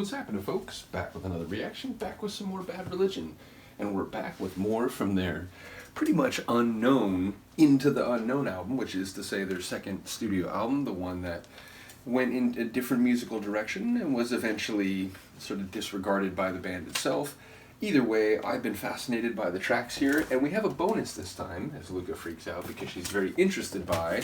What's happening, folks? Back with another reaction, back with some more Bad Religion. And we're back with more from their pretty much unknown Into the Unknown album, which is to say their second studio album, the one that went in a different musical direction and was eventually sort of disregarded by the band itself. Either way, I've been fascinated by the tracks here, and we have a bonus this time, as Luca freaks out because she's very interested by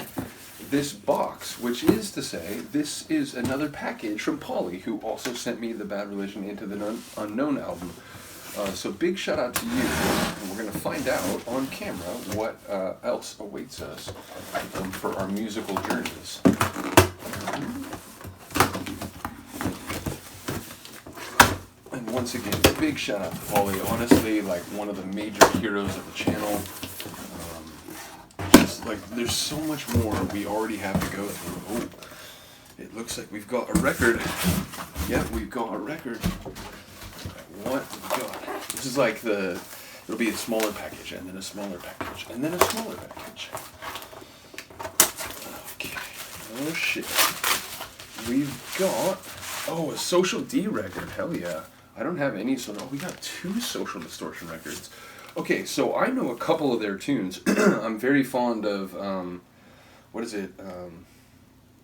this box, which is to say, this is another package from Polly, who also sent me the Bad Religion Into the Unknown album. So big shout out to you, and we're going to find out on camera what else awaits us for our musical journeys. And once again, big shout out to Polly, honestly, like one of the major heroes of the channel. Just like, there's so much more we already have to go through. Oh, it looks like we've got a record. Yep, we've got a record. What we got? This is like it'll be a smaller package, and then a smaller package, and then a smaller package. Okay. Oh shit. We've got, a Social D record. Hell yeah. I don't have any, we got 2 Social Distortion records. Okay, so I know a couple of their tunes. I'm very fond of, what is it?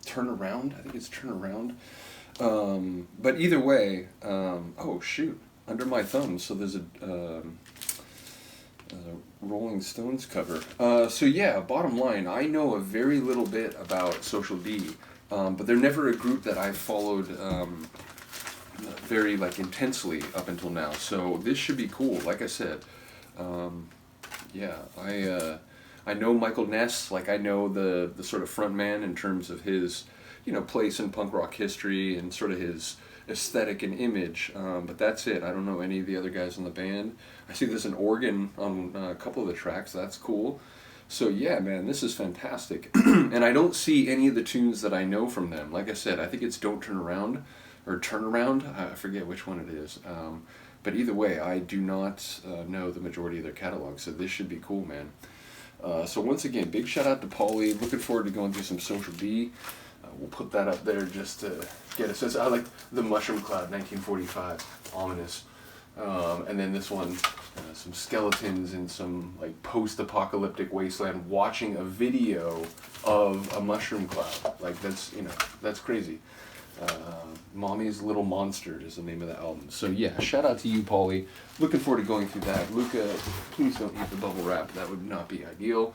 Turn Around? I think it's Turn Around. But either way, oh shoot. Under My Thumb, so there's a Rolling Stones cover. So yeah, bottom line, I know a very little bit about Social D, but they're never a group that I've followed very intensely up until now. So this should be cool. Like I said, yeah, I know Michael Ness. Like I know the sort of front man in terms of his place in punk rock history and sort of his aesthetic and image, but that's it. I don't know any of the other guys in the band. I see there's an organ on a couple of the tracks. That's cool. So yeah, man, this is fantastic. And I don't see any of the tunes that I know from them. Like I said, I think it's Don't Turn Around, or Turn Around. I forget which one it is. But either way, I do not know the majority of their catalog, so this should be cool, man. So once again, big shout out to Paulie. Looking forward to going through some Social D. We'll put that up there just to get a sense. I like the Mushroom Cloud, 1945, ominous. And then this one, some skeletons in some post-apocalyptic wasteland watching a video of a mushroom cloud. That's crazy. Mommy's Little Monster is the name of the album. So yeah, shout out to you, Paulie. Looking forward to going through that. Luca, please don't eat the bubble wrap. That would not be ideal.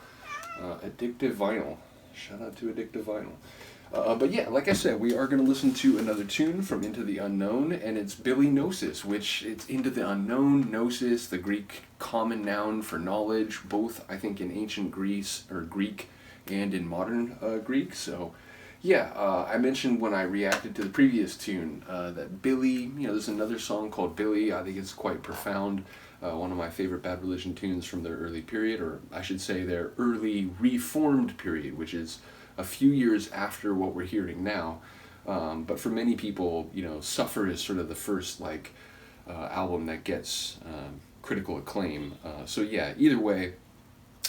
Addictive Vinyl. Shout out to Addictive Vinyl. But yeah, like I said, we are going to listen to another tune from Into the Unknown, and it's Billy Gnosis, which it's Into the Unknown, Gnosis, the Greek common noun for knowledge, both I think in ancient Greece, or Greek, and in modern Greek. So yeah, I mentioned when I reacted to the previous tune that Billy, there's another song called Billy. I think it's quite profound. One of my favorite Bad Religion tunes from their early period, or I should say their early reformed period, which is a few years after what we're hearing now. But for many people, Suffer is sort of the first album that gets critical acclaim. So yeah, either way,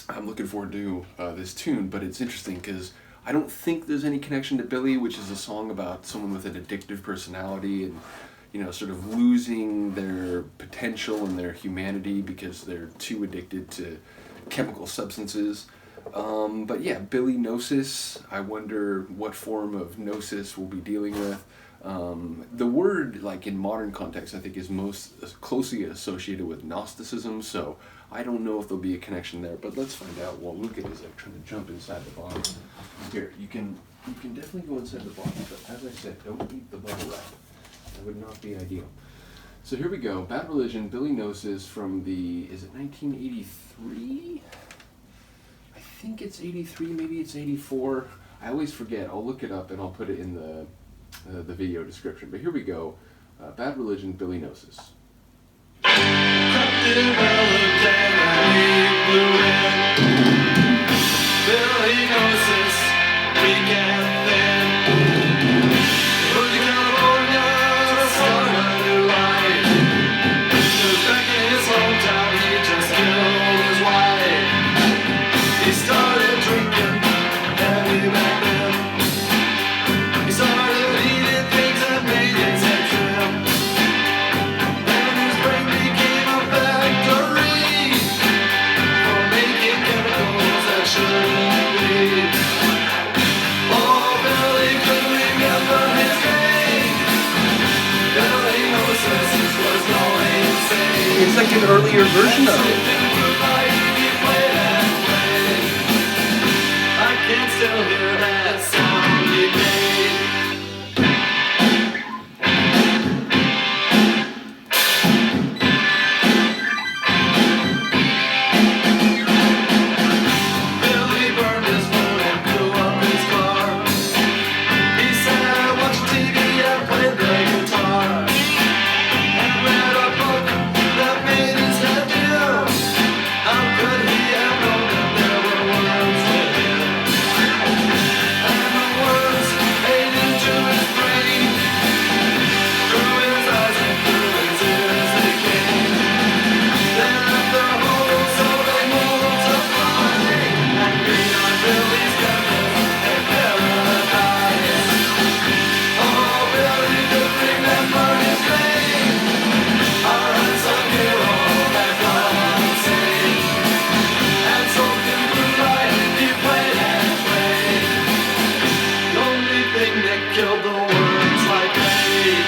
I'm looking forward to this tune, but it's interesting because I don't think there's any connection to Billy, which is a song about someone with an addictive personality and sort of losing their potential and their humanity because they're too addicted to chemical substances. But yeah, Billy Gnosis, I wonder what form of Gnosis we'll be dealing with. The word, in modern context, I think is most closely associated with Gnosticism, so I don't know if there'll be a connection there, but let's find out while Luca is trying to jump inside the box. Here, you can definitely go inside the box, but as I said, don't eat the bubble wrap. That would not be ideal. So here we go, Bad Religion, Billy Gnosis from is it 1983? I think it's 83, maybe it's 84. I always forget. I'll look it up and I'll put it in the video description. But here we go. Bad Religion, Billy Gnosis. Billy Gnosis, weak and thin. Losing California, starting a new life. Cause back in his hometown, he just killed his wife. He started drinking heavy back then. He started eating things that made his head trim. It's like an earlier version of it. I can still hear that sound he made. Billy burned his phone and blew up his car. He said, I watched TV and played the guitar and read a book that made his head dim. How could he have known that there were words within? And the words ate into his brain, through his eyes and through his ears they came. They left their holes so they multiplied, and green on Billy's canvas a paradise. Oh, Billy could remember his name, our unsung hero that God saved. And soaked in blue light, he played and played. The only thing that killed the words like hate.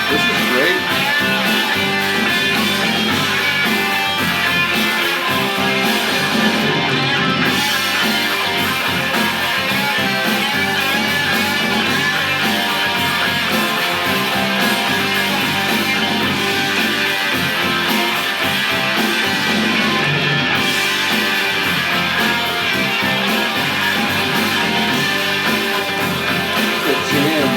This is great. It's a jam.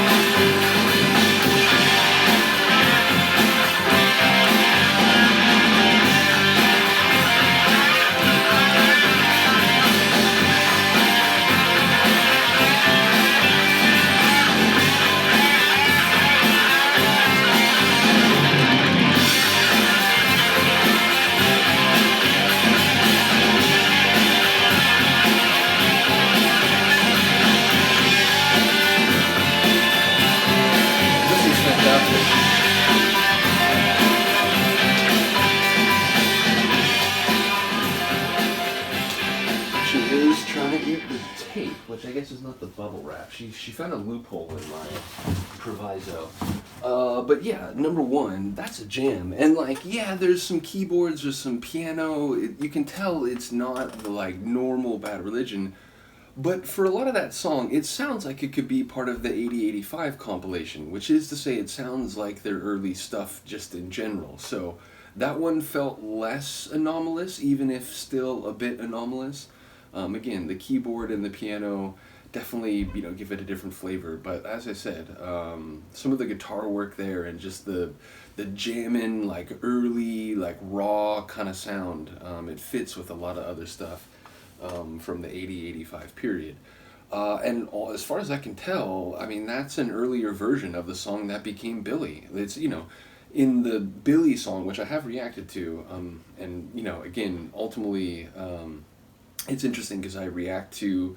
This is fantastic. She is trying to get the tape, which I guess is not the bubble wrap. She found a loophole in my proviso. But yeah, number one, that's a jam. And like, yeah, there's some keyboards, there's some piano. You can tell it's not the like normal Bad Religion. But for a lot of that song, it sounds like it could be part of the 80-85 compilation, which is to say it sounds like their early stuff just in general. So that one felt less anomalous, even if still a bit anomalous. Again, the keyboard and the piano definitely, give it a different flavor. But as I said, some of the guitar work there and just the jamming, like early, like raw kind of sound, it fits with a lot of other stuff from the 80-85 period. And as far as I can tell, I mean, that's an earlier version of the song that became Billy. It's, in the Billy song, which I have reacted to, and, again, ultimately, it's interesting because I react to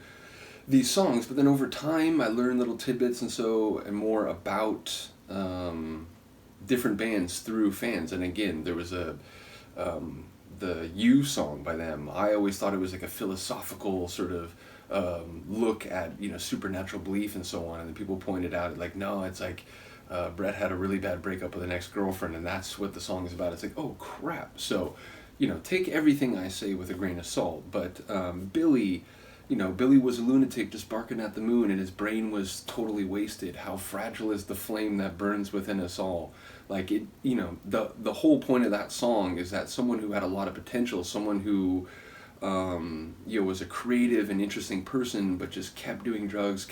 these songs, but then over time I learn little tidbits and more about different bands through fans. And again, there was the You song by them. I always thought it was like a philosophical sort of look at supernatural belief and so on, and then people pointed out like, no, it's like Brett had a really bad breakup with an ex-girlfriend and that's what the song is about. It's like, oh crap. So take everything I say with a grain of salt, but Billy, Billy was a lunatic just barking at the moon and his brain was totally wasted. How fragile is the flame that burns within us all? Like it, the whole point of that song is that someone who had a lot of potential, someone who, was a creative and interesting person, but just kept doing drugs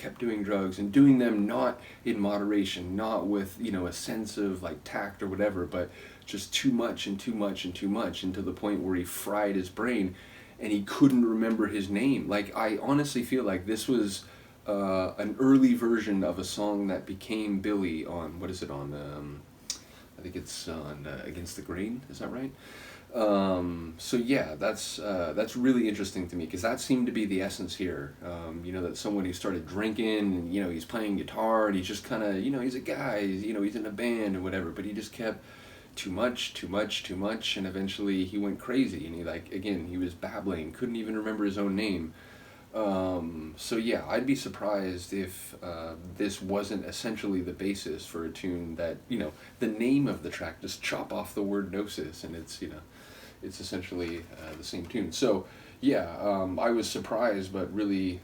and doing them not in moderation, not with, a sense of like tact or whatever, but just too much and too much and too much, and to the point where he fried his brain and he couldn't remember his name. Like, I honestly feel like this was an early version of a song that became Billy on, what is it on, I think it's on Against the Grain, is that right? So yeah, that's really interesting to me because that seemed to be the essence here. That someone who started drinking and he's playing guitar and he's just kind of he's a guy, he's in a band and whatever, but he just kept too much, too much, too much, and eventually he went crazy and he was babbling, couldn't even remember his own name. So yeah, I'd be surprised if this wasn't essentially the basis for a tune that the name of the track, just chop off the word Gnosis and it's essentially the same tune. So yeah, I was surprised but really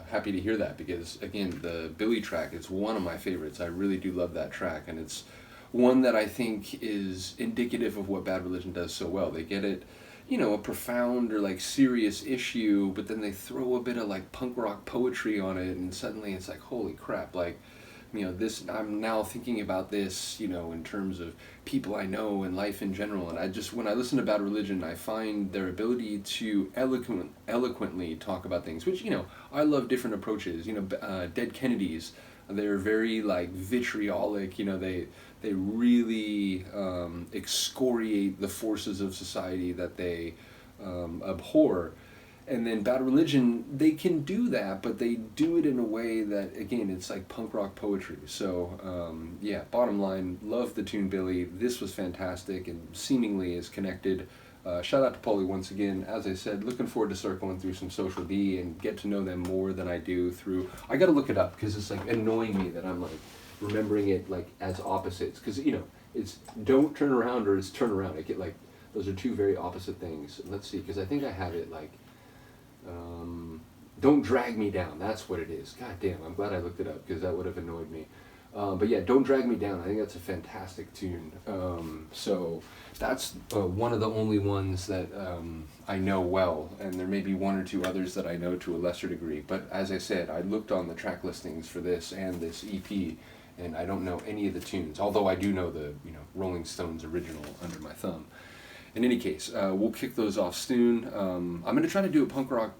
happy to hear that because again, the Billy track is one of my favorites. I really do love that track, and it's one that I think is indicative of what Bad Religion does so well. They get it, a profound or like serious issue, but then they throw a bit of like punk rock poetry on it, and suddenly it's like, holy crap, like, this, I'm now thinking about this, in terms of people I know and life in general. And when I listen to Bad Religion, I find their ability to eloquently talk about things, which, I love different approaches. Dead Kennedys, they're very like vitriolic, they really excoriate the forces of society that they abhor. And then Bad Religion, they can do that, but they do it in a way that, again, it's like punk rock poetry. So, yeah, bottom line, love the tune Billy. This was fantastic and seemingly is connected. Shout out to Paulie once again. As I said, looking forward to start going through some Social D and get to know them more than I do through... I got to look it up because it's like annoying me that I'm like remembering it like as opposites. Because, it's don't turn around or it's turn around. I get like, those are two very opposite things. Let's see, because I think I have it like... Don't Drag Me Down, that's what it is. God damn, I'm glad I looked it up because that would have annoyed me. But yeah, Don't Drag Me Down, I think that's a fantastic tune. So that's one of the only ones that I know well, and there may be one or two others that I know to a lesser degree. But as I said, I looked on the track listings for this and this EP, and I don't know any of the tunes, although I do know the Rolling Stones original under my thumb. In any case, we'll kick those off soon. I'm going to try to do a punk rock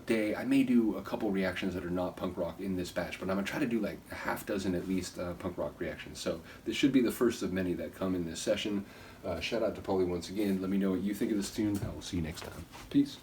day. I may do a couple reactions that are not punk rock in this batch, but I'm going to try to do like a half dozen at least punk rock reactions. So this should be the first of many that come in this session. Shout out to Paulie once again. Let me know what you think of this tune. I will see you next time. Peace.